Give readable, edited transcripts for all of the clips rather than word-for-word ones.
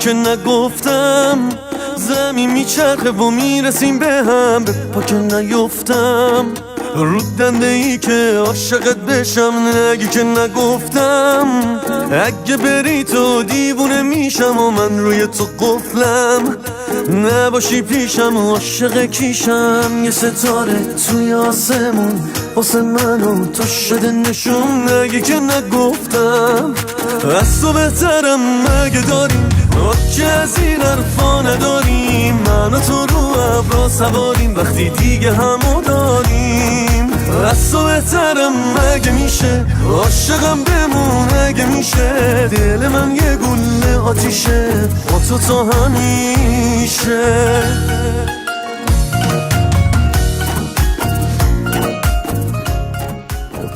که نگفتم زمین میچرخه و میرسیم به هم، به پا که نیفتم رو دنده ای که عاشقت بشم، نگی که نگفتم اگه بری تو دیوونه میشم و من روی تو قفلم، نباشی پیشم و عاشق کیشم. یه ستاره توی آسمون واسه من و تو شده نشون، نگی که نگفتم از تو بهترم مگه داریم که از این حرفا نداریم، من و تو رو ابرا سواریم وقتی دیگه همو داریم. از تو بهترم مگه میشه عاشقم بمون اگه میشه، دل من یه گله آتیشه با تو تا همیشه.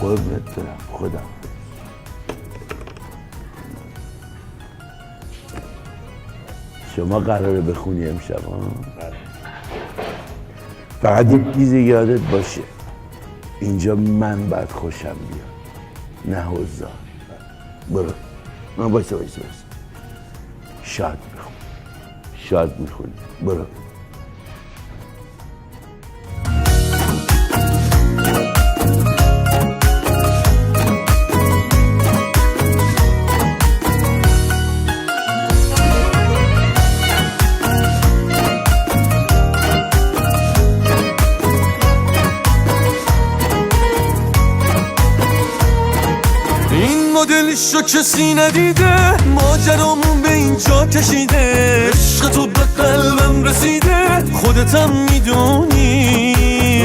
قربونت برم خودم. شما قراره بخونی امشب ها؟ فقط یک چیز یادت باشه، اینجا من باید خوشم بیاد نه حضار. برو من بایسته شاد میخون، شاد میخونی. برو. مدلشو کسی ندیده، ماجرامون به اینجا کشیده، عشق تو به قلبم رسیده، خودتم میدونی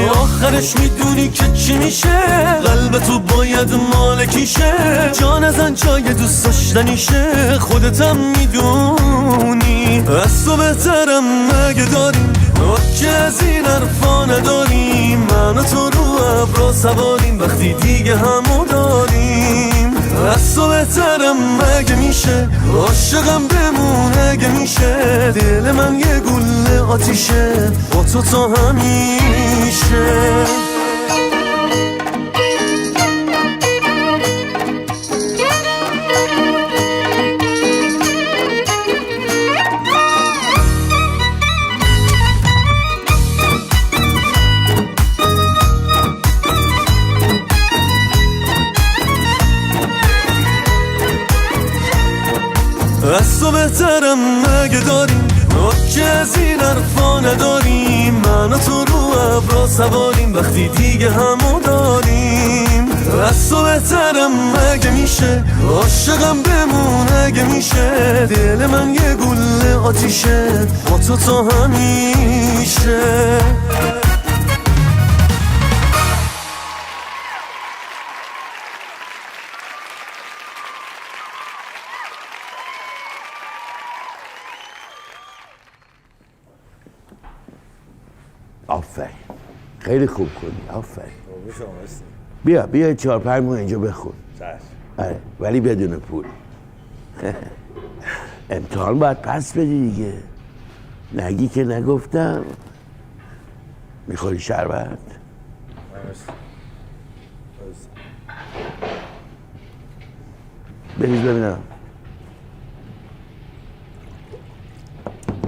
آخرش میدونی که چی میشه، قلب تو باید مالکیشه، جان ازن جای دوست داشتنیشه، خودتم میدونی از تو بهترم مگه داریم که از این حرفا نداریم، من و تو رو ابرا سواریم وقتی دیگه همو داریم. از تو بهترم مگه میشه عاشقم بمون اگه میشه، دل من یه گله آتیشه با تو تا همیشه. از تو بهترم مگه داریم که از این حرفا نداریم، من و تو رو ابرا سواریم وقتی دیگه همو داریم. از تو بهترم مگه میشه عاشقم بمون اگه میشه، دل من یه گله آتیشه با تو تا همیشه. آفرین، خیلی خوب کنی. آفرین. بیا 4-5 ماه اینجا بخون. آره ولی بدون پول. امتحان باید پس بدی دیگه، نگی که نگفتم. میخوری شربت؟ بریز ببینم.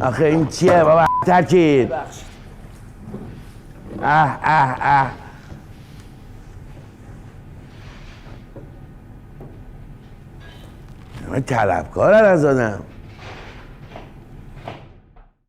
آخه این چیه بابا ترکید؟ من طلبکارم از آدم.